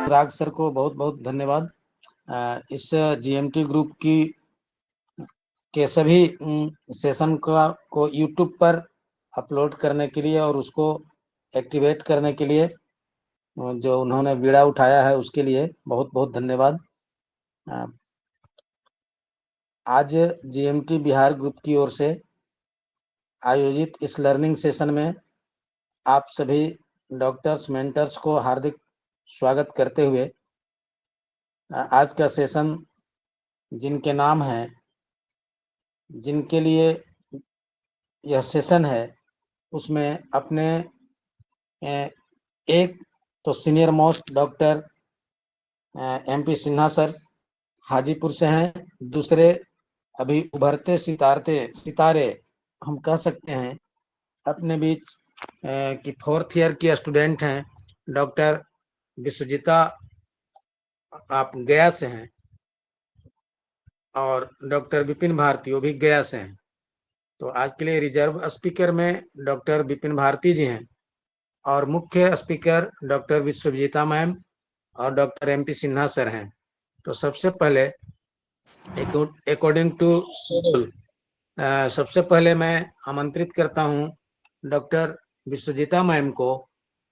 राग सर को बहुत बहुत धन्यवाद। इस जीएमटी ग्रुप के सभी सेशन को यूट्यूब पर अपलोड करने के लिए और उसको एक्टिवेट करने के लिए जो उन्होंने बीड़ा उठाया है उसके लिए बहुत बहुत धन्यवाद। आज जीएमटी बिहार ग्रुप की ओर से आयोजित इस लर्निंग सेशन में आप सभी डॉक्टर्स मेंटर्स को हार्दिक स्वागत करते हुए आज का सेशन जिनके नाम है, जिनके लिए यह सेशन है, उसमें अपने एक तो senior most doctor MP Sinha sir Hajipur से हैं। दूसरे अभी उभरते सितारे हम कह सकते हैं अपने बीच की 4th ईयर की स्टूडेंट हैं, डॉक्टर विश्वजीता, आप गया से हैं, और डॉक्टर विपिन भारती वो भी गया से हैं। तो आज के लिए रिजर्व स्पीकर में डॉक्टर विपिन भारती जी हैं और मुख्य स्पीकर डॉक्टर विश्वजीता मैम और डॉक्टर एमपी सिन्हा सर हैं। तो सबसे पहले अकॉर्डिंग टू शेड्यूल सबसे पहले मैं आमंत्रित करता हूं डॉक्टर विश्वजीता मैम को,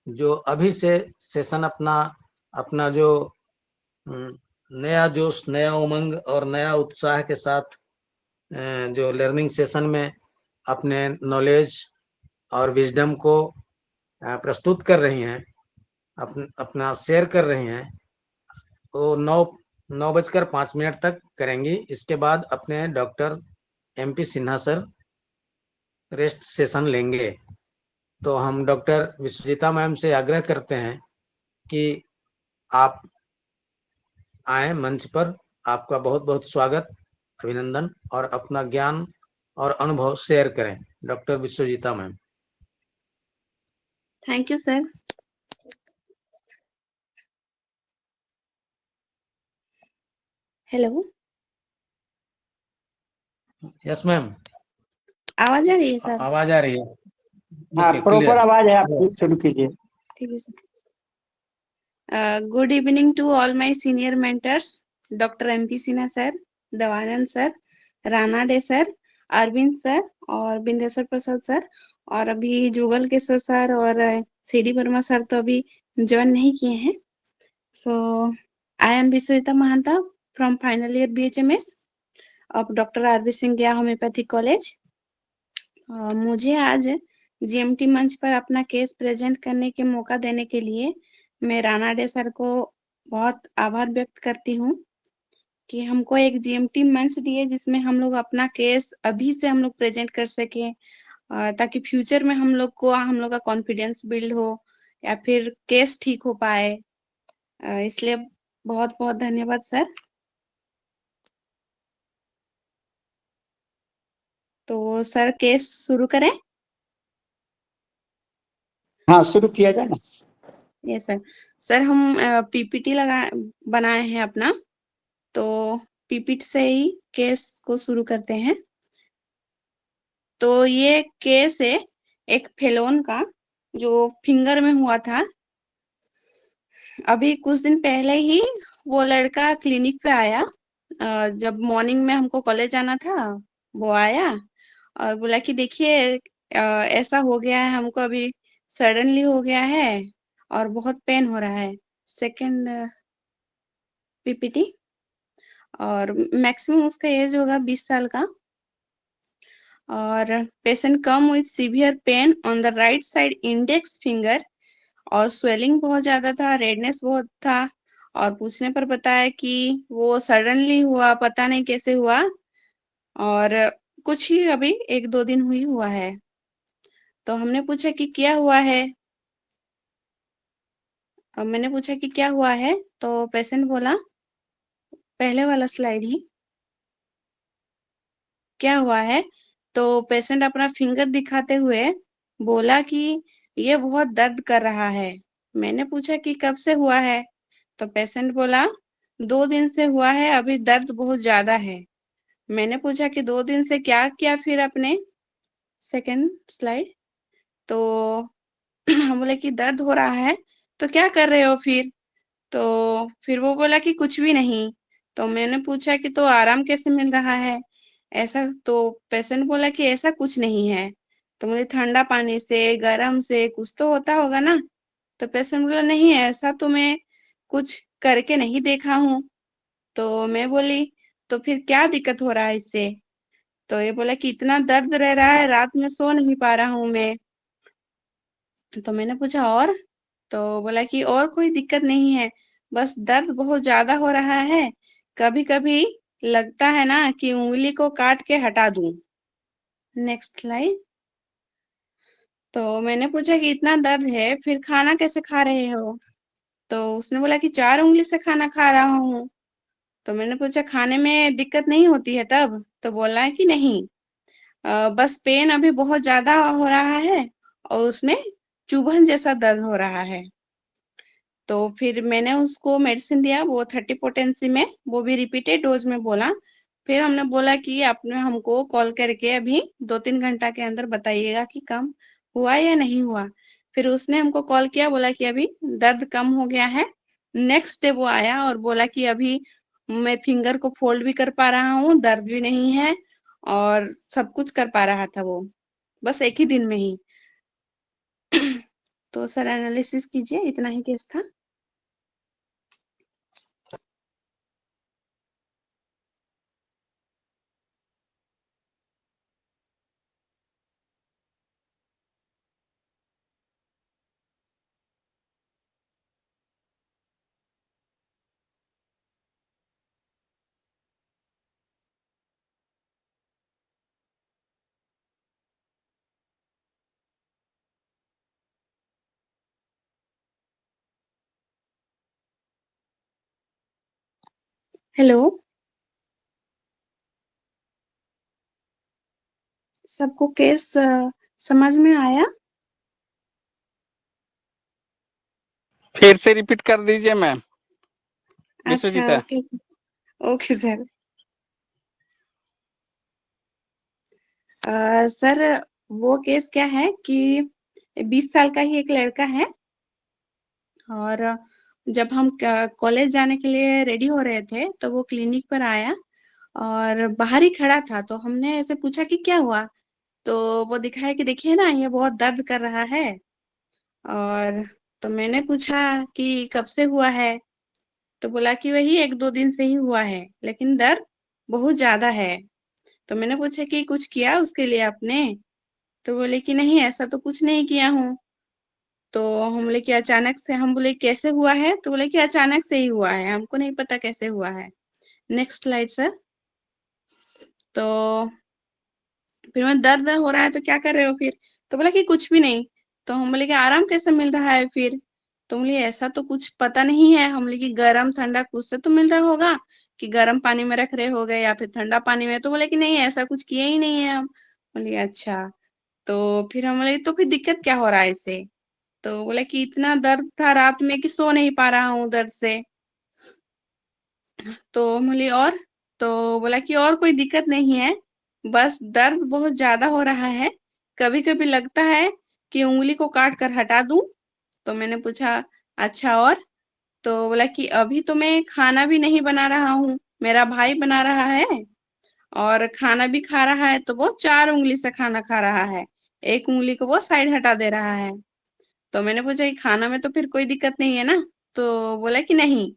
जो अभी से सेशन अपना जो नया जोश, नया उमंग और नया उत्साह के साथ जो लर्निंग सेशन में अपने नॉलेज और विजडम को प्रस्तुत कर रही हैं, अपना शेयर कर रही हैं, वो 9:05 तक करेंगी। इसके बाद अपने doctor MP Sinha sir rest session लेंगे। तो हम डॉक्टर विश्वजीता मैम से आग्रह करते हैं कि आप आए मंच पर। आपका बहुत बहुत स्वागत, अभिनंदन, और अपना ज्ञान और अनुभव शेयर करें doctor Vishwajita ma'am. Thank you sir. Hello, yes ma'am, आवाज आ रही है सर? आवाज आ रही है। हाँ, प्रॉपर आवाज है, आप शुरू कीजिए। ठीक है sir. Good evening to all my senior mentors, doctor MP Sinha sir, Devanand sir, Rana Dey sir, Arvind sir और बिंदेश्वर प्रसाद सर, और अभी जुगल केसर सर और सीडी वर्मा सर तो अभी ज्वाइन नहीं किए हैं। So I am Vishwajita Mahanta from final year BHMS of doctor RB Singh Gaya homeopathic college. मुझे आज जीएमटी मंच पर अपना केस प्रेजेंट करने के मौका देने के लिए मैं राणा डे सर को बहुत आभार व्यक्त करती हूँ कि हमको एक जीएमटी मंच दिए जिसमें हम लोग अपना केस अभी से हम लोग प्रेजेंट कर सके, ताकि फ्यूचर में हम लोग का कॉन्फिडेंस बिल्ड हो या फिर केस ठीक हो पाए। इसलिए बहुत बहुत धन्यवाद सर। तो सर केस शुरू करें? हाँ, शुरू किया जाए ना। Yes sir. सर हम पीपीटी बनाए हैं अपना, तो पीपीटी से ही केस को शुरू करते हैं। तो ये केस है एक फेलोन का जो फिंगर में हुआ था। अभी कुछ दिन पहले ही वो लड़का क्लिनिक पे आया। जब मॉर्निंग में हमको कॉलेज जाना था, वो आया और बोला कि देखिए ऐसा हो गया है, हमको अभी सडनली हो गया है और बहुत पेन हो रहा है। सेकंड पीपीटी, और मैक्सिमम उसका एज होगा 20 साल का, और patient come with severe pain on the right side index finger, और स्वेलिंग बहुत ज्यादा था, रेडनेस बहुत था, और पूछने पर बताया कि वो सडनली हुआ, पता नहीं कैसे हुआ, और कुछ ही अभी 1-2 दिन हुआ है। तो हमने पूछा कि क्या हुआ है, मैंने पूछा कि क्या हुआ है, तो पेशेंट बोला, पहले वाला स्लाइड ही, क्या हुआ है, तो पेशेंट अपना फिंगर दिखाते हुए बोला कि ये बहुत दर्द कर रहा है। मैंने पूछा कि कब से हुआ है, तो पेशेंट बोला 2 दिन से हुआ है, अभी दर्द बहुत ज्यादा है। मैंने पूछा कि 2 दिन से क्या किया फिर आपने? Second slide. तो हम बोले कि दर्द हो रहा है तो क्या कर रहे हो फिर? तो फिर वो बोला कि कुछ भी नहीं। तो मैंने पूछा कि तो आराम कैसे मिल रहा है? ऐसा तो पेशेंट बोला कि ऐसा कुछ नहीं है। तो मुझे ठंडा पानी से, गरम से कुछ तो होता होगा ना? तो पेशेंट बोला नहीं ऐसा तो मैं कुछ करके नहीं देखा हूँ। तो मैं बोली तो फिर क्या दिक्कत हो रहा है इससे? तो ये बोला कि इतना दर्द रह रहा है, रात में सो नहीं पा रहा हूँ मैं। तो मैंने पूछा और? तो बोला कि और कोई दिक्कत नहीं है, बस दर्द बहुत ज़्यादा हो रहा है। कभी-कभी लगता है ना कि उँगली को काट के हटा दूँ। Next slide. तो मैंने पूछा कि इतना दर्द है, फिर खाना कैसे खा रहे हो? तो उसने बोला कि 4 उँगली से खाना खा रहा हूँ। तो मैंने पूछा खाने में दिक्कत नहीं होती है तब? तो बोला है कि नहीं। बस पेन अभी बहुत ज़्यादा हो रहा है और उसमें चुभन जैसा दर्द हो रहा है। तो फिर मैंने उसको मेडिसिन दिया वो 30 पोटेंसी में, वो भी रिपीटेड डोज में बोला। फिर हमने बोला कि आपने हमको कॉल करके अभी 2-3 घंटा के अंदर बताइएगा कि कम हुआ या नहीं हुआ। फिर उसने हमको कॉल किया, बोला कि अभी दर्द कम हो गया है। नेक्स्ट डे वो आया और बोला कि अभी मैं फिंगर को फोल्ड भी कर पा रहा हूँ, दर्द भी नहीं है और सब कुछ कर पा रहा था वो, बस एक ही दिन में ही। तो सर एनालिसिस कीजिए, इतना ही केस था। हेलो, सबको केस समझ में आया? फिर से रिपीट कर दीजिए मैम अच्छा, Biswajita. Okay. Okay sir. Sir वो केस क्या है कि 20 साल का ही एक लड़का है और जब हम कॉलेज जाने के लिए रेडी हो रहे थे तो वो क्लिनिक पर आया और बाहर ही खड़ा था। तो हमने ऐसे पूछा कि क्या हुआ? तो वो दिखाया कि देखिए ना ये बहुत दर्द कर रहा है। और तो मैंने पूछा कि कब से हुआ है? तो बोला कि वही 1-2 दिन से ही हुआ है, लेकिन दर्द बहुत ज़्यादा है। तो मैंने पूछा कि कुछ किया उसके लिए आपने? तो बोले कि नहीं ऐसा तो कुछ नहीं किया हूँ। तो हम बोले कि अचानक से, हम बोले कैसे हुआ है? तो बोले कि अचानक से ही हुआ है, हमको नहीं पता कैसे हुआ है। Next slide sir. तो फिर मैं दर्द हो रहा है तो क्या कर रहे हो फिर? तो बोला कि कुछ भी नहीं। तो हम बोले कि आराम कैसे मिल रहा है फिर? तो बोले ऐसा तो कुछ पता नहीं है। हम बोले कि गरम ठंडा कुछ से तो मिल रहा होगा कि गर्म पानी में रख रहे होगे या फिर ठंडा पानी में। तो बोले कि नहीं ऐसा कुछ किए ही नहीं है हम। बोले अच्छा। तो फिर हम बोले तो फिर दिक्कत क्या हो रहा है इससे? तो बोला कि इतना दर्द था रात में कि सो नहीं पा रहा हूँ दर्द से। तो बोली और? तो बोला कि और कोई दिक्कत नहीं है, बस दर्द बहुत ज़्यादा हो रहा है। कभी-कभी लगता है कि उँगली को काट कर हटा दूँ। तो मैंने पूछा अच्छा और? तो बोला कि अभी तो मैं खाना भी नहीं बना रहा हूँ, मेरा भाई बना रहा है और खाना भी खा रहा है तो वो 4 उँगली से खाना खा रहा है। 1 उँगली को वो साइड हटा दे रहा है। तो मैंने पूछा कि खाना में तो फिर कोई दिक्कत नहीं है ना? तो बोला कि नहीं,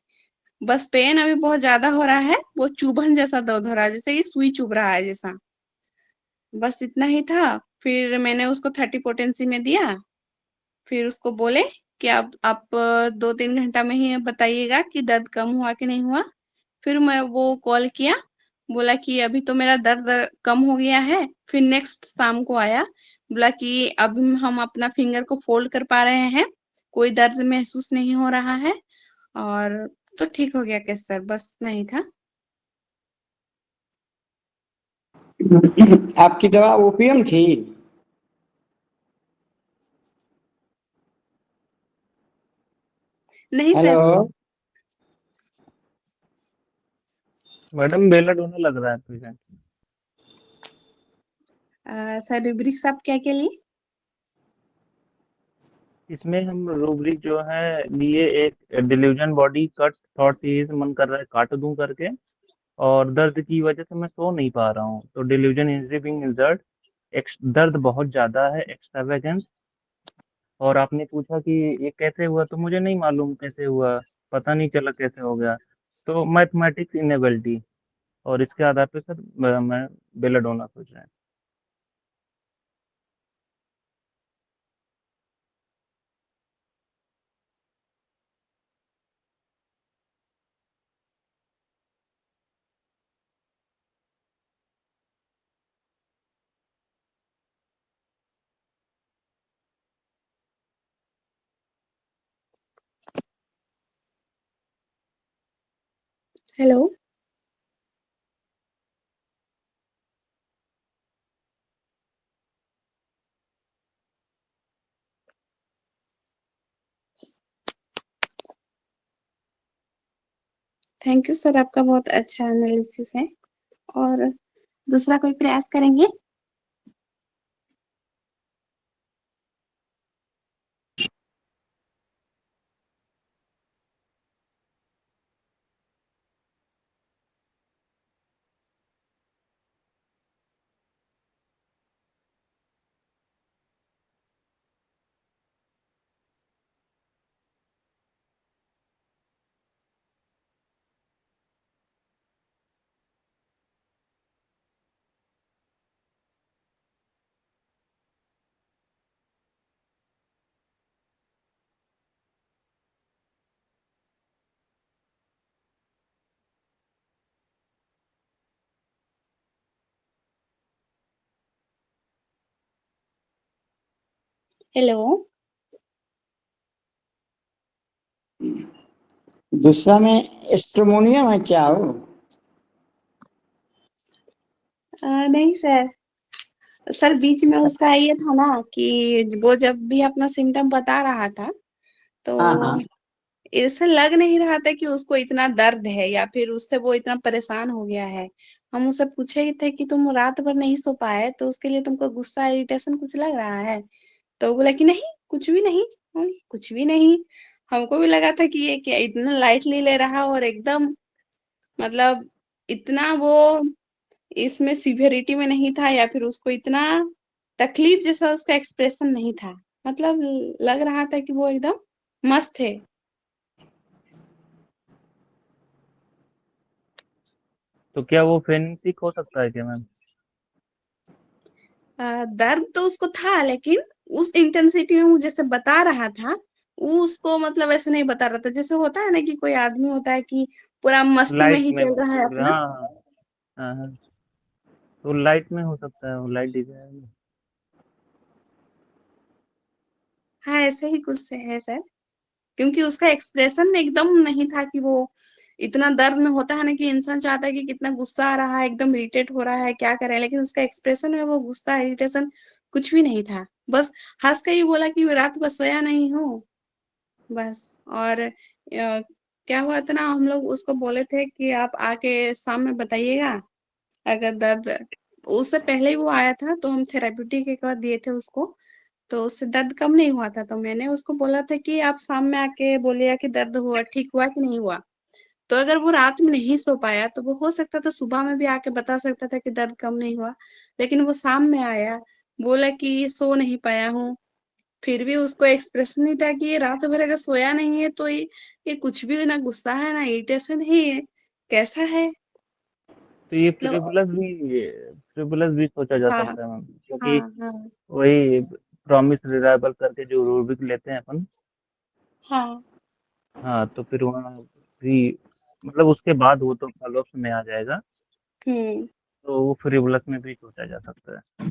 बस पेन अभी बहुत ज़्यादा हो रहा है, वो चुभन जैसा दर्द हो रहा है, जैसे कि सुई चुभ रहा है जैसा। बस इतना ही था। फिर मैंने उसको 30 पोटेंसी में दिया। फिर उसको बोले कि अब आप 2-3 घंटा में ही बताइएगा कि दर्द कम हुआ कि नहीं हुआ। फिर मैं वो कॉल किया, बोला कि अभी तो मेरा दर्द कम हो गया है। फिर नेक्स्ट शाम को आया, बोला कि अब हम अपना फिंगर को फोल्ड कर पा रहे हैं, कोई दर्द महसूस नहीं हो रहा है और तो ठीक हो गया केस सर, बस इतना ही था। आपकी दवा ओपीएम थी? नहीं हेलो। सर। मैडम बेलाडोना लग रहा है पेशेंट। सर रुब्रिक्स आप क्या के लिए? इसमें हम रूब्रिक जो है लिए एक डिल्यूजन बॉडी कट थॉट यही से मन कर रहा है काट दूं करके, और दर्द की वजह से मैं सो नहीं पा रहा हूँ। तो डिल्यूजन इंजरी बीइंग इंजर्ड, दर्द बहुत ज्यादा है, एक्स्ट्रावेगेंस। और आपने पूछा कि ये कैसे हुआ, तो मुझे नहीं मालूम कैसे हुआ, पता नहीं चला कैसे हो गया। तो मैथमेटिक्स इनेबिलिटी, और इसके आधार पे सर मैं बेलाडोना सोच रहा है। हेलो। थैंक यू सर, आपका बहुत अच्छा एनालिसिस है। और दूसरा कोई प्रयास करेंगे? हेलो। दूसरा में एस्ट्रोमोनियम है क्या हो? नहीं सर। सर बीच में उसका ये था ना कि वो जब भी अपना सिम्टम बता रहा था, तो हाँ हाँ ऐसा लग नहीं रहा था कि उसको इतना दर्द है या फिर उससे वो इतना परेशान हो गया है। हम उससे पूछे ही थे कि तुम रात भर नहीं सो पाए तो उसके लिए तुमको गुस्सा इरिटेशन कुछ लग रहा है? तो वो बोला कि नहीं, कुछ भी नहीं। कुछ भी नहीं। हमको भी लगा था कि ये क्या इतना लाइटली ले रहा और एकदम मतलब इतना वो इसमें सिवियरिटी में नहीं था या फिर उसको इतना तकलीफ जैसा उसका एक्सप्रेशन नहीं था। मतलब लग रहा था कि वो एकदम मस्त है। तो क्या वो फेनेंसिक हो सकता है क्या मैम? दर्द तो उसको था लेकिन उस इंटेंसिटी में वो जैसे बता रहा था, वो उसको मतलब ऐसे नहीं बता रहा था जैसे होता है ना कि कोई आदमी होता है कि पूरा मस्ती में लाइट ही में चल हो, रहा है हाँ अपना। हाँ हाँ हाँ। तो लाइट में हो सकता है, वो लाइट डिजाइन। हाँ, ऐसे ही कुछ से है सर। क्योंकि उसका एक्सप्रेशन एकदम नहीं था कि वो इतना दर्द में होता है ना कि इंसान चाहता है कि कितना गुस्सा आ रहा है, एकदम इरिटेट हो रहा है, क्या करे, लेकिन उसका एक्सप्रेशन में वो गुस्सा इरिटेशन कुछ भी नहीं था। बस हंस के ही बोला कि रात भर सोया नहीं हूँ, बस। और क्या हुआ था ना, हम लोग उसको बोले थे कि आप आके शाम में बताइएगा अगर दर्द। उससे पहले ही वो आया था तो हम थेराप्यूटिक एक बार दिए थे उसको, तो उससे दर्द कम नहीं हुआ था। तो मैंने उसको बोला था कि आप शाम में आके बोलिएगा कि दर्द हुआ, ठीक हुआ कि नहीं हुआ। तो अगर वो रात में नहीं सो पाया तो वो हो सकता था सुबह में भी आके बता सकता था कि दर्द कम नहीं हुआ। लेकिन वो शाम में आया, बोला कि सो नहीं पाया हूँ। फिर भी उसको एक्सप्रेशन नहीं था कि ये रात भर अगर सोया नहीं है तो ये कुछ भी ना गुस्सा है ना इरिटेशन है, कैसा है तो ये मतलब। फ्रिवुलस भी सोचा जा हाँ सकता है मैम, हाँ क्योंकि हाँ वही प्रॉमिस रिलायबल करके जो रूब्रिक लेते हैं अपन। हाँ। हाँ, तो फिर वहाँ भी मतलब उसके बाद वो तो फॉलोअप में आ जाएगा। हम्म। तो वो फ्रिवुलस में भी सोचा जा सकता है।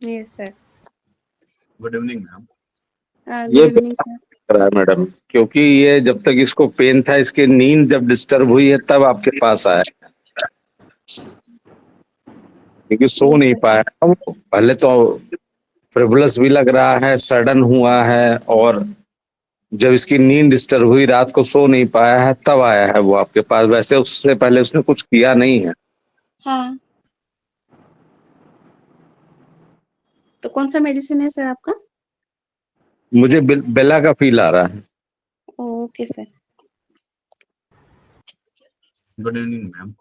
Yes sir. Good evening ma'am. Good ये इवनिंग सर। रहा है मैडम, क्योंकि ये जब तक इसको पेन था, इसकी नींद जब डिस्टर्ब हुई है तब आपके पास आया, क्योंकि सो यस नहीं सर। पाया वो। पहले तो फ्रिवलस भी लग रहा है, सडन हुआ है, और जब इसकी नींद डिस्टर्ब हुई, रात को सो नहीं पाया है, तब आया है वो आपके पास। वैसे उससे पहले उसने कुछ किया नहीं है। हाँ, तो कौन सा मेडिसिन है सर आपका? मुझे बेला का फील आ रहा है। Okay sir. Good evening ma'am.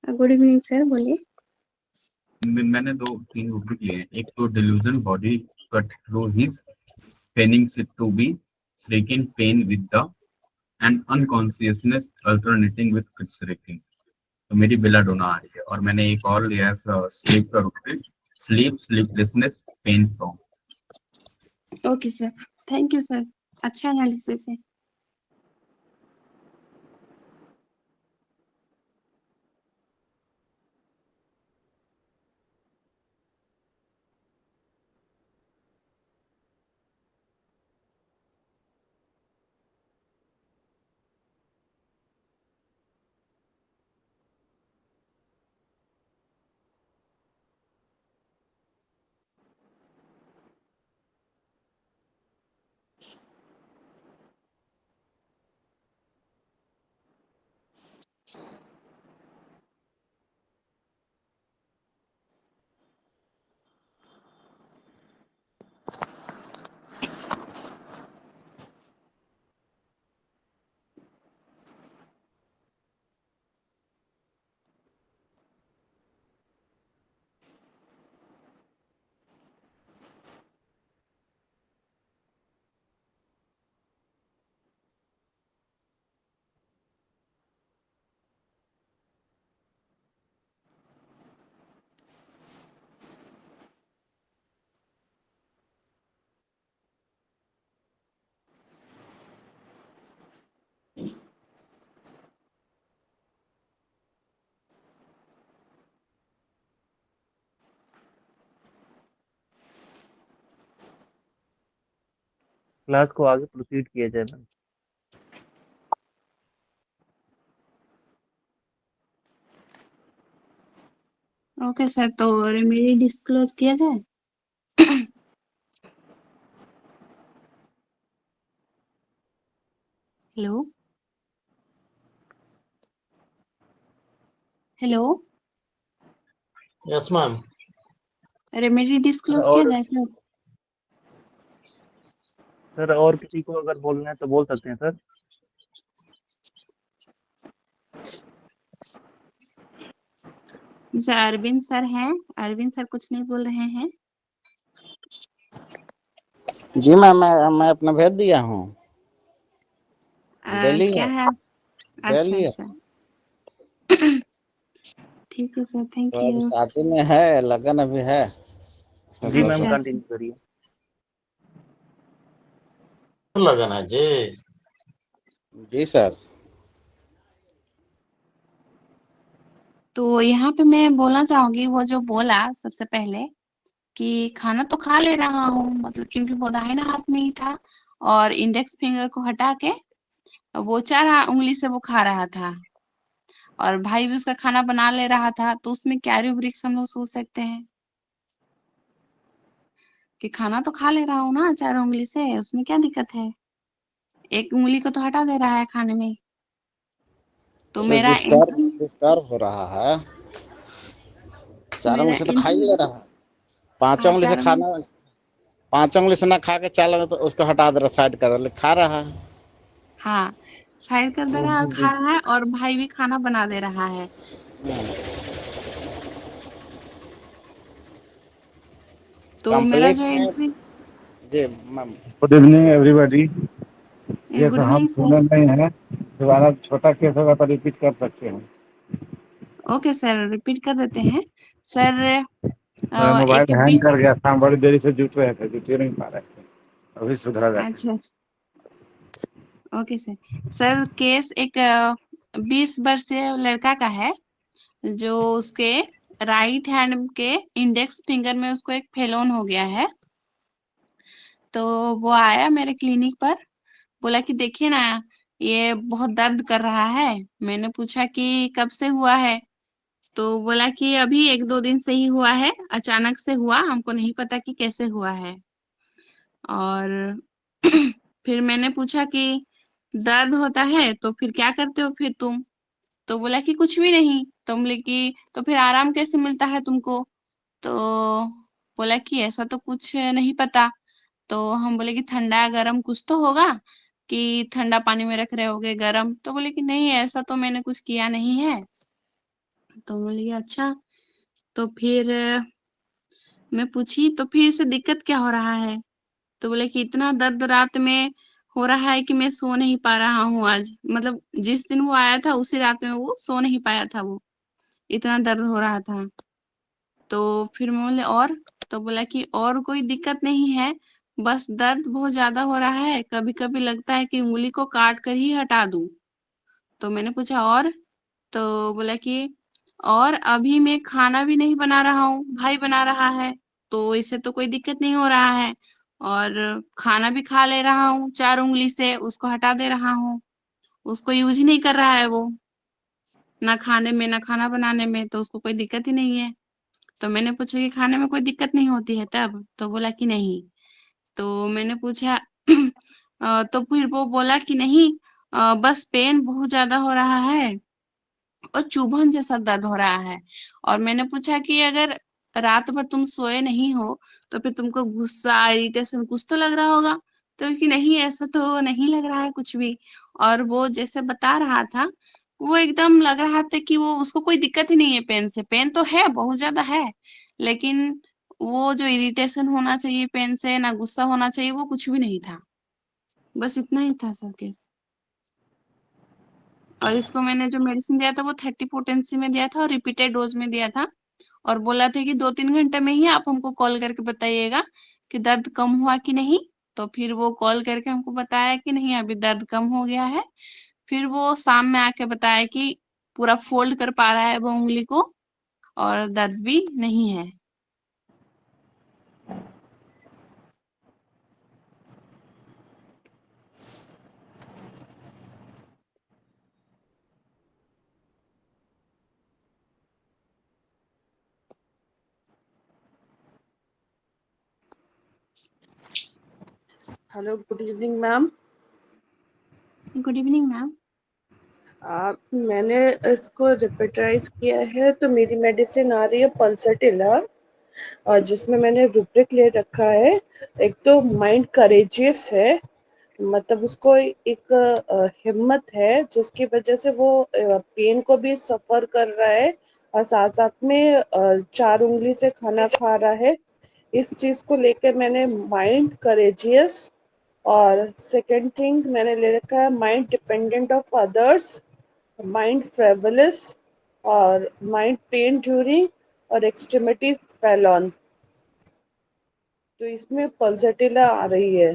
Good evening sir, बोलिए। मैंने 2-3 रूब्रिक लिए हैं। एक तो delusion body cut through his paining to be shrieking pain with the and unconsciousness alternating with shrieking. तो मेरी बेलाडोना आ रही है। और मैंने एक और लिया है स्लीप का rubric, sleep sleeplessness pain from. Okay sir, thank you sir, अच्छा एनालिसिस है। क्लास को आगे प्रोसीड किया जाए मैम। ओके सर, तो रेमेडी डिस्क्लोज किया जाए। Hello hello, yes ma'am. Remedy disclose किया और जाए सर। सर और किसी को अगर बोलना है तो बोल सकते हैं सर। जैसे अरविंद सर हैं, अरविंद सर कुछ नहीं बोल रहे हैं। जी मैम, मैं अपना भेज दिया हूँ। डेली क्या है? अच्छा डेली अच्छा, ठीक है सर, थैंक तो अभी यू। शादी में है, लगन अभी है। जी मैम, अच्छा अच्छा, कंटिन्यू करिए। लगन है जी। जी सर। तो यहाँ पे मैं बोलना चाहूंगी, वो जो बोला सबसे पहले कि खाना तो खा ले रहा हूँ, मतलब क्योंकि वो दाहिना हाथ में ही था और इंडेक्स फिंगर को हटा के वो 4 उंगली से वो खा रहा था और भाई भी उसका खाना बना ले रहा था, तो उसमें क्या रूब्रिक्स हम लोग सोच सकते हैं कि खाना तो खा ले रहा हूँ ना 4 उंगली से, उसमें क्या दिक्कत है, एक उंगली को तो हटा दे रहा है खाने में। तो सर मेरा डिस्टर्ब एंट्री डिस्टर्ब हो रहा है। चार मेरा उंगली से तो खा ही एंट्री ले रहा है। पांच हाँ उंगली से 4 उंगली, खाना, 5 उंगली से ना खा के 4 तो उसको हटा दे रहा, साइड कर रहा, खा रहा है। हाँ साइड कर दे रहा है और खा रहा है और भाई भी खाना बना दे रहा है। तो मेरा कंप्लीट जो में। एंट्री, जी मैम। Good evening everybody. ये गुड सब हम इवनिंग सर। सुने नहीं है, दोबारा छोटा केस होगा तो रिपीट कर सकते हैं। ओके सर, रिपीट कर देते हैं सर। मेरा एक मोबाइल हैंग 20, कर गया था, हम बड़ी देरी से जुट रहे थे, जुट ही नहीं पा रहे थे, अभी सुधरा जाए। अच्छा अच्छा, ओके सर। सर केस एक 20 वर्षीय लड़का का है, जो उसके राइट हैंड के इंडेक्स फिंगर में उसको एक फेलोन हो गया है। तो वो आया मेरे क्लिनिक पर, बोला कि देखिए ना, ये बहुत दर्द कर रहा है। मैंने पूछा कि कब से हुआ है, तो बोला कि अभी 1-2 दिन से ही हुआ है, अचानक से हुआ, हमको नहीं पता कि कैसे हुआ है। और फिर मैंने पूछा कि दर्द होता है तो फिर क्या करते हो फिर तुम? तो बोला कि कुछ भी नहीं। तो बोले कि तो फिर आराम कैसे मिलता है तुमको? तो बोला कि ऐसा तो कुछ नहीं पता। तो हम बोले कि ठंडा गरम कुछ तो होगा, कि ठंडा पानी में रख रहे होगे गरम। तो बोले कि नहीं, ऐसा तो मैंने कुछ किया नहीं है। तो बोले कि अच्छा। तो फिर मैं पूछी तो फिर से दिक्कत क्या हो रहा है? तो बोले कि इतना दर्द रात में हो रहा है कि मैं सो नहीं पा रहा हूँ आज। मतलब जिस दिन वो आया था उसी रात में वो सो नहीं पाया था, वो इतना दर्द हो रहा था। तो फिर मैं बोले और? तो बोला कि और कोई दिक्कत नहीं है, बस दर्द बहुत ज्यादा हो रहा है, कभी कभी लगता है कि उंगली को काट कर ही हटा दूं। तो मैंने पूछा और? तो बोला कि और अभी मैं खाना भी नहीं बना रहा हूँ, भाई बना रहा है, तो इससे तो कोई दिक्कत नहीं हो रहा है। और खाना भी खा ले रहा हूँ 4 उंगली से, उसको हटा दे रहा हूँ, उसको यूज ही नहीं कर रहा है वो, ना खाने में ना खाना बनाने में, तो उसको कोई दिक्कत ही नहीं है। तो मैंने पूछा कि खाने में कोई दिक्कत नहीं होती है तब? तो बोला कि नहीं। तो मैंने पूछा तो फिर वो बोला कि नहीं, बस पेन बहुत ज्यादा हो रहा है और चुभन जैसा दर्द हो रहा है। और मैंने पूछा कि अगर रात भर तुम सोए नहीं हो तो फिर तुमको गुस्सा इरिटेशन कुछ तो लग रहा होगा? तो कि नहीं, ऐसा तो नहीं लग रहा है कुछ भी। और वो जैसे बता रहा था, वो एकदम लग रहा था कि वो उसको कोई दिक्कत ही नहीं है पेन से। पेन तो है, बहुत ज्यादा है, लेकिन वो जो इरिटेशन होना चाहिए पेन से, ना गुस्सा होना चाहिए, वो कुछ भी नहीं था। बस इतना ही था सर केस। और इसको मैंने जो मेडिसिन दिया था वो 30 पोटेंसी में दिया था और रिपीटेड डोज में दिया था। और बोला था कि 2-3 घंटे में ही आप हमको कॉल करके बताइएगा कि दर्द कम हुआ कि नहीं। तो फिर वो कॉल करके हमको बताया कि नहीं, अभी दर्द कम हो गया है। फिर वो शाम में आके बताया कि पूरा फोल्ड कर पा रहा है वो उंगली को, और दर्द भी नहीं है। Hello, good evening ma'am. Good evening ma'am. मैंने इसको रिपीटराइज किया है, तो मेरी मेडिसिन आ रही है पल्सटिला, और जिसमें मैंने रूब्रिक ले रखा है। एक तो माइंड करेजियस है, मतलब उसको एक हिम्मत है जिसकी वजह से वो पेन को भी सफर कर रहा है, और साथ साथ में 4 उंगली से खाना खा रहा है। इस चीज को लेकर मैंने माइंड करेजियस, और सेकंड थिंग मैंने ले रखा है mind dependent of others, mind frivolous, और माइंड पेन ड्यूरिंग, और एक्सट्रीमिटीज फैलॉन। तो इसमें पल्सटिला आ रही है।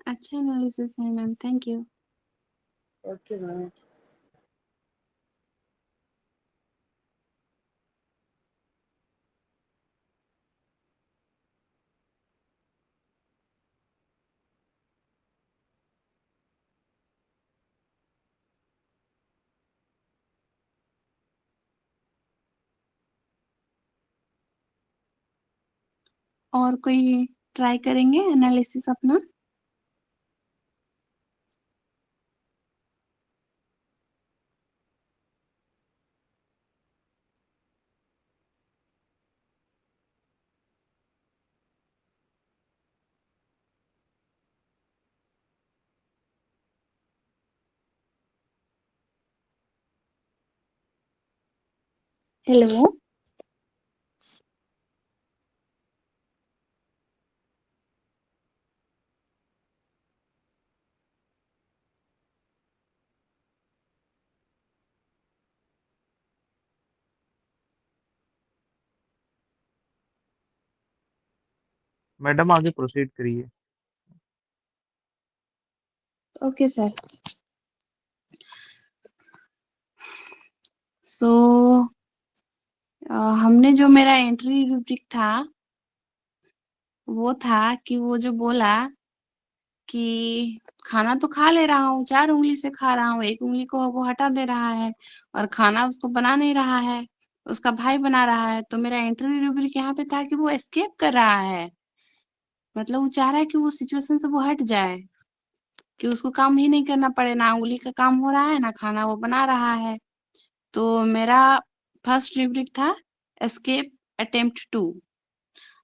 अच्छा एनालिसिस है ma'am, thank you. Okay ma'am. और कोई ट्राई करेंगे एनालिसिस अपना? हेलो। मैडम आगे प्रोसीड करिए। Okay sir. सो हमने जो मेरा एंट्री रूब्रिक था वो था कि वो जो बोला कि खाना तो खा ले रहा हूँ, 4 उंगली से खा रहा हूँ, 1 उंगली को वो हटा दे रहा है, और खाना उसको बना नहीं रहा है, उसका भाई बना रहा है। तो मेरा एंट्री रूब्रिक यहाँ पे था कि वो एस्केप कर रहा है, मतलब वो चाह रहा है कि वो सिचुएशन से वो हट जाए, कि उसको काम ही नहीं करना पड़े, ना उंगली का काम हो रहा है ना खाना वो बना रहा है। तो मेरा फर्स्ट रूब्रिक था एस्केप अटेम्प्ट 2।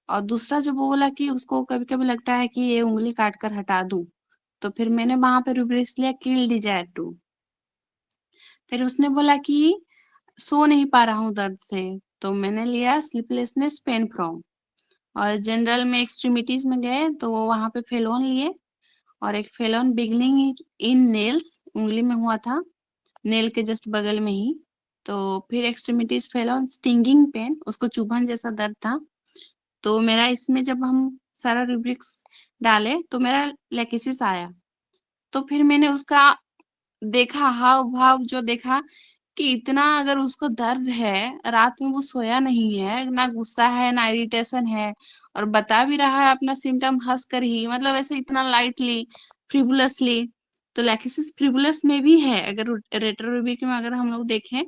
और दूसरा जो वो बोला कि उसको कभी-कभी लगता है कि ये उंगली काट कर हटा दूं, तो फिर मैंने वहां पे रुब्रिक्स लिया किल डिजायर टू। फिर उसने बोला कि सो नहीं पा रहा हूँ दर्द से, तो मैंने लिया स्लीपलेसनेस पेन फ्रॉम। और जनरल में एक्सट्रीमिटीज में गए तो वो वहां पे फेलोन लिए, और एक फेलोन बिगनिंग इन नेल्स, उंगली में हुआ था, नेल के जस्ट बगल में ही। तो फिर एक्सट्रीमिटीज फेलोन स्टिंगिंग पेन, उसको चुभन जैसा दर्द था। तो मेरा इसमें जब हम सारा रूब्रिक्स डाले तो मेरा लेकेसिस आया। तो फिर मैंने उसका देखा, हाव भाव जो देखा कि इतना अगर उसको दर्द है, रात में वो सोया नहीं है, ना गुस्सा है ना इरिटेशन है, और बता भी रहा है अपना सिम्टम हंस कर ही, मतलब ऐसे इतना लाइटली, फ्रिवुलसली। तो लेकेसिस फ्रिवुलस में भी है, अगर रेट्रोरूबिक में अगर हम लोग देखें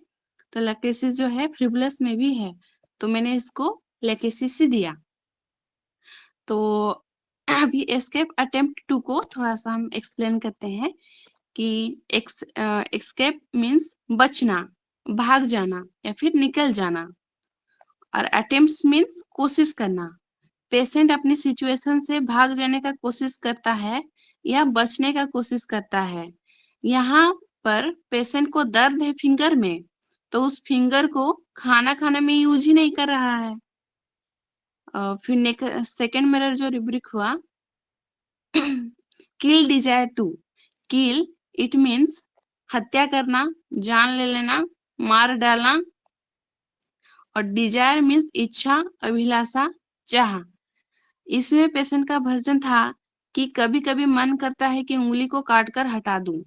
तो लेकेसिस जो है फ्रिवुलस में भी है। तो मैंने इसको लेकेसिस ही दिया। तो अभी एस्केप अटेम्प्ट 2 को थोड़ा सा हम एक्सप्लेन करते हैं कि एस्केप मीन्स बचना, भाग जाना या फिर निकल जाना, और अटेम्प्ट्स मीन्स कोशिश करना। पेशेंट अपनी सिचुएशन से भाग जाने का कोशिश करता है या बचने का कोशिश करता है। यहाँ पर पेशेंट को दर्द है फिंगर में, तो उस फिंगर को खाना खाने में यूज ही नहीं कर रहा है। फिर सेकेंड मेरा जो रिब्रिक हुआ kill desire to. Kill it means हत्या करना, जान ले लेना, मार डालना। और डिजायर मीन्स इच्छा, अभिलाषा, चाह। इसमें पेशेंट का वर्जन था कि कभी कभी मन करता है कि उंगली को काटकर हटा दूं।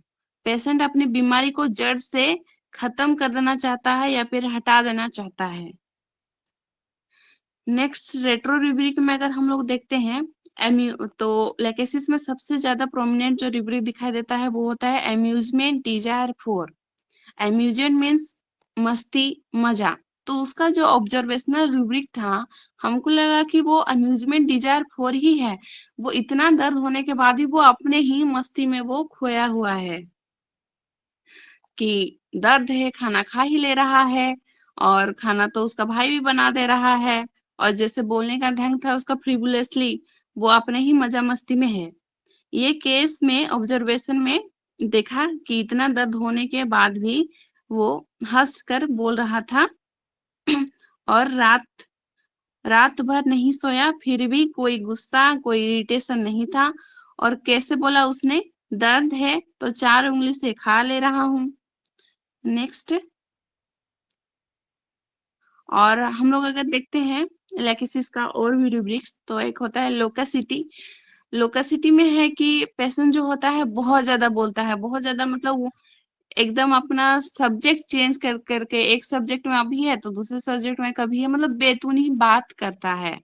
पेशेंट अपनी बीमारी को जड़ से खत्म कर देना चाहता है या फिर हटा देना चाहता है। नेक्स्ट रेट्रो रिब्रिक में अगर हम लोग देखते हैं तो लेकेसिस में सबसे ज्यादा प्रोमिनेंट जो रिब्रिक दिखाई देता है वो होता है amusement desire for. Amusement means मस्ती, मजा। तो उसका जो ऑब्जर्वेशनल रूब्रिक था, हमको लगा कि वो अम्यूजमेंट डिजायर फोर ही है। वो इतना दर्द होने के बाद भी वो अपने ही मस्ती में वो खोया हुआ है कि दर्द है, खाना खा ही ले रहा है, और खाना तो उसका भाई भी बना दे रहा है, और जैसे बोलने का ढंग था उसका फ्रिवुलसली, वो अपने ही मजा मस्ती में है। ये केस में ऑब्जर्वेशन में देखा कि इतना दर्द होने के बाद भी वो हंस कर बोल रहा था और रात भर नहीं सोया, फिर भी कोई गुस्सा, कोई इरिटेशन नहीं था। और कैसे बोला उसने, दर्द है तो 4 उंगली से खा ले रहा हूँ। नेक्स्ट, और हम लोग अगर देखते हैं लेकेसिस का और भी रूब्रिक्स, तो एक होता है लोकासिटी। लोकासिटी में है कि पेशेंट जो होता है बहुत ज्यादा बोलता है, बहुत ज्यादा, मतलब वो एकदम अपना सब्जेक्ट चेंज कर करके, एक सब्जेक्ट में अभी है तो दूसरे सब्जेक्ट में कभी है, मतलब बेतुनी बात करता है।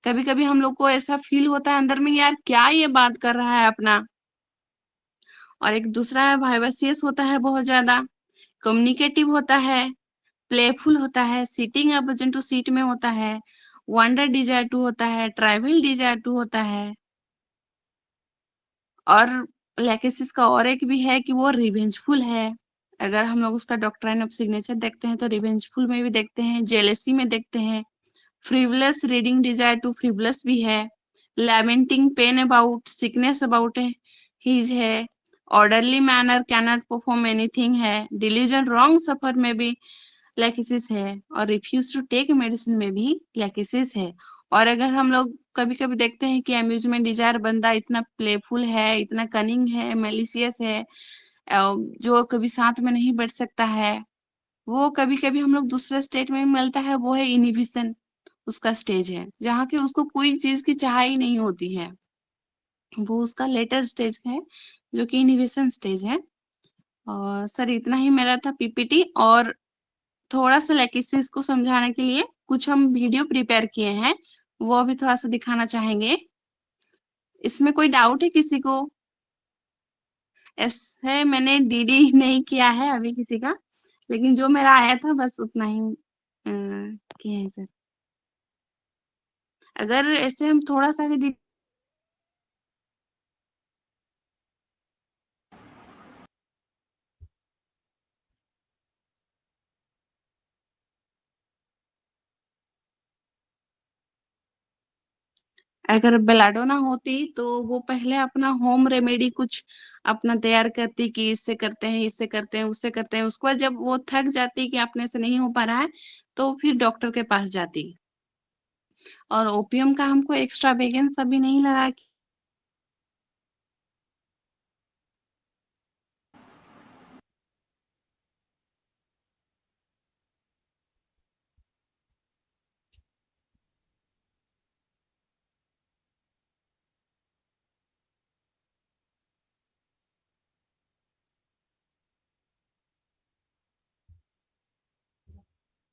कभी कभी हम लोग को ऐसा फील होता है अंदर में, यार क्या ये बात कर रहा है अपना। और एक दूसरा है वाइवासियस होता है बहुत ज्यादा, कम्युनिकेटिव होता है, प्लेफुल होता है, सीटिंग अपोजिट टू सीट में होता है, वंडर डिजायर टू होता है, ट्राइबल डिजायर टू होता है। और लेकेसिस का और एक भी है कि वो रिवेंजफुल है। अगर हम लोग उसका डॉक्ट्राइन ऑफ सिग्नेचर देखते हैं तो रिवेंजफुल में भी देखते हैं, जेलेसी में देखते हैं, frivolous reading desire to frivolous भी है, lamenting pain about sickness about his है, orderly manner cannot perform anything है, डिलीजन रॉन्ग सफर में भी लेकेसिस है, और रिफ्यूज टू टेक मेडिसिन में भी लेकेसिस है। और अगर हम लोग कभी कभी देखते हैं कि अम्यूजमेंट डिजायर बंदा इतना प्लेफुल है, इतना कनिंग है, मेलिशियस है, जो कभी साथ में नहीं बैठ सकता है, वो कभी कभी हम लोग दूसरे स्टेट में मिलता है, वो है इनहिबिशन। उसका स्टेज है जहाँ की उसको कोई चीज की चाह ही नहीं होती है, वो उसका लेटर स्टेज है जो कि इनहिबिशन स्टेज है। और सर इतना ही मेरा था पीपीटी, और थोड़ा सा लेकिन इसको समझाने के लिए कुछ हम वीडियो प्रिपेयर किए हैं, वो अभी थोड़ा सा दिखाना चाहेंगे। इसमें कोई डाउट है किसी को? ऐसे मैंने डीडी नहीं किया है अभी किसी का, लेकिन जो मेरा आया था बस उतना ही किए हैं सर। अगर ऐसे हम थोड़ा सा भी अगर बेलाडोना होती तो वो पहले अपना होम रेमेडी कुछ अपना तैयार करती कि इससे करते हैं, इससे करते हैं, उससे करते हैं। उसके बाद जब वो थक जाती कि अपने से नहीं हो पा रहा है, तो फिर डॉक्टर के पास जाती। और ओपियम का हमको एक्स्ट्रावेगेंस अभी नहीं लगा कि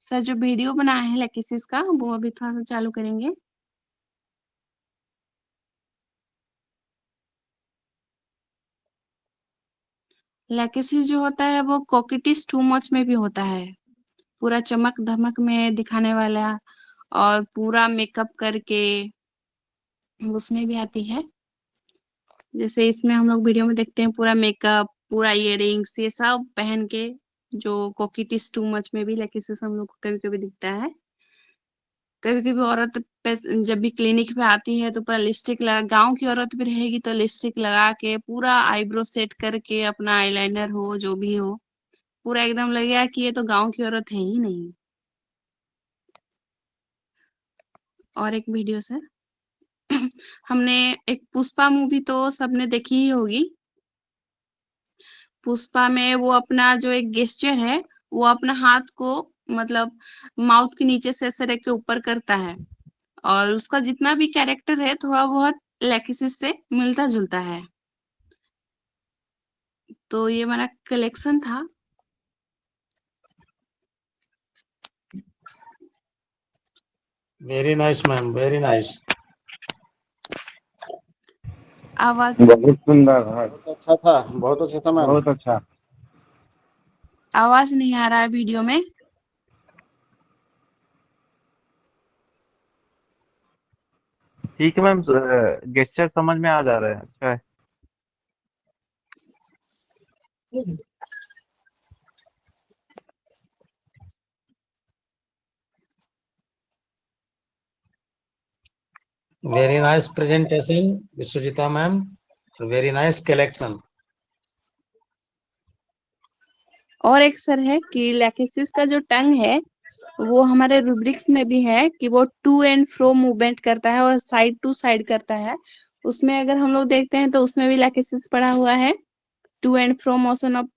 सर जो वीडियो बनाया है लेकेसिस का वो अभी थोड़ा-सा चालू करेंगे। लेकेसिस जो होता है वो कोकिटिस टू मच में भी होता है। पूरा चमक-धमक में दिखाने वाला और पूरा मेकअप करके उसमें भी आती है। जैसे इसमें हम लोग वीडियो में देखते हैं पूरा मेकअप, पूरा इयररिंग्स ये सब पहन के जो कोकिटिस टू मच में भी लेकेसिस हम लोग को कभी-कभी दिखता है। कभी-कभी औरत पे जब भी क्लिनिक पे आती है तो पूरा लिपस्टिक लगा गाँव की औरत भी रहेगी तो लिपस्टिक लगा के पूरा आईब्रो सेट करके अपना आईलाइनर हो, जो भी हो, पूरा एकदम लगेगा कि ये तो गाँव की औरत है ही नहीं। और एक वीडियो सर हमने एक पुष्पा मूवी तो सबने देखी ही होगी। पुष्पा में वो अपना जो एक गेस्चर है, वो अपना हाथ को मतलब माउथ के नीचे से ऐसे रख के ऊपर करता है और उसका जितना भी कैरेक्टर है थोड़ा बहुत लेकेसिस से मिलता-जुलता है। तो ये मेरा कलेक्शन था। Very nice ma'am, very nice. आवाज बहुत सुंदर है, बहुत अच्छा था, बहुत अच्छा था मैम। बहुत अच्छा। आवाज नहीं आ रहा है वीडियो में। ठीक है मैम, गेस्चर समझ में आ जा रहा है, अच्छा है। Very nice presentation Vishwajita ma'am, very nice collection. और एक सर है कि लेकेसिस का जो टंग है वो हमारे रूब्रिक्स में भी है कि वो टू एंड फ्रो मूवमेंट करता है और साइड टू साइड करता है। उसमें अगर हम लोग देखते हैं तो उसमें भी लेकेसिस पड़ा हुआ है। To and fro motion of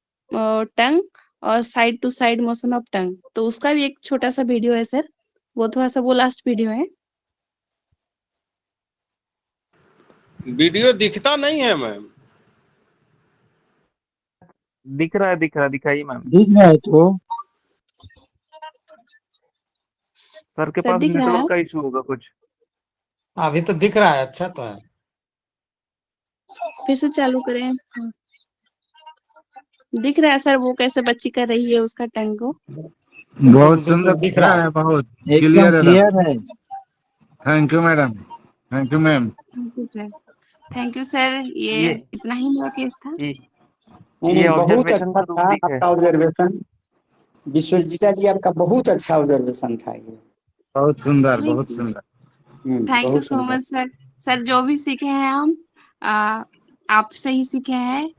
tongue और side to side motion of tongue. तो उसका भी एक छोटा सा वीडियो है सर। वो थोड़ा सा वो लास्ट वीडियो है। वीडियो दिखता नहीं है मैम। दिखाइए मैम। दिख रहा है तो सर के सर पास दिख रहा है? नेटवर्क का इशू होगा कुछ। अभी तो दिख रहा है, अच्छा तो है। फिर से चालू करें। हाँ। दिख रहा है सर वो कैसे बच्ची कर रही है उसका टंग को। बहुत बिल्कुल सुंदर दिख दिख रहा रहा है। है, बहुत क्लियर क्लियर है। Thank you madam, thank you ma'am. Thank you sir. Thank you sir. ये ये इतना ही मेरा केस था। ये नहीं ये नहीं, बहुत ऑब्जर्वेशन अच्छा का था रूब्रिक है। आपका ऑब्जर्वेशन। विश्वजीता जी आपका बहुत अच्छा ऑब्जर्वेशन था ये। बहुत सुंदर, थैंक बहुत यू। सुंदर। थैंक यू बहुत सो सुंदर। Much sir. सर जो भी सीखे हैं हम आपसे ही सीखे हैं।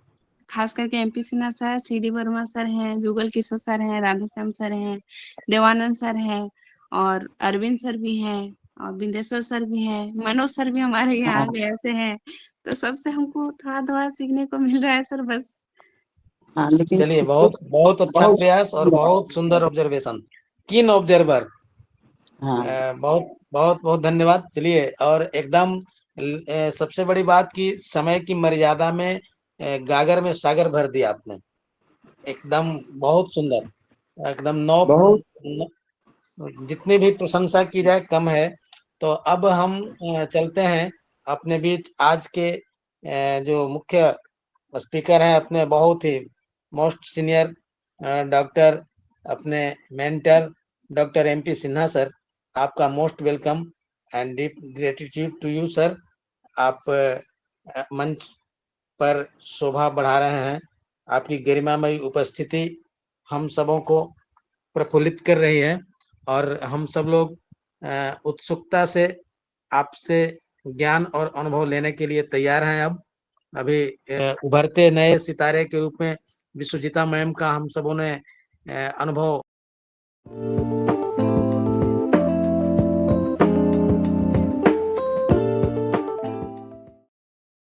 खास करके MP Sinha sir, CD Verma sir हैं, जुगल किशोर सर हैं, राधेश्याम सर हैं, देवानंद सर हैं और अरविंद सर भी हैं और बिंदेश्वर सर भी हैं, मनोज सर भी हमारे यहाँ हाँ के ऐसे हैं। तो सबसे हमको थोड़ा-थोड़ा सीखने को मिल रहा है सर बस। हाँ, लेकिन चलिए, बहुत बहुत अच्छा बहुत प्रयास और बहुत सुंदर ऑब्जर्वेशन, कीन ऑब्जर्वर। हाँ बहुत बहुत बहुत धन्यवाद। चलिए, और एकदम सबसे बड़ी बात कि समय की मर्यादा में गागर में सागर भर दिया आपने। एकदम बहुत सुंदर, एकदम बहुत जितनी भी प्रशंसा की जाए कम है। तो अब हम चलते हैं अपने बीच आज के जो मुख्य स्पीकर हैं, अपने बहुत ही मोस्ट सीनियर डॉक्टर, अपने mentor doctor MP Sinha sir. आपका most welcome and deep gratitude to you sir. आप मंच पर शोभा बढ़ा रहे हैं। आपकी गरिमामयी उपस्थिति हम सबों को प्रफुल्लित कर रही है और हम सब लोग उत्सुकता से आपसे ज्ञान और अनुभव लेने के लिए तैयार हैं। अब अभी उभरते नए सितारे के रूप में विश्वजीता मैम का हम सबों ने अनुभव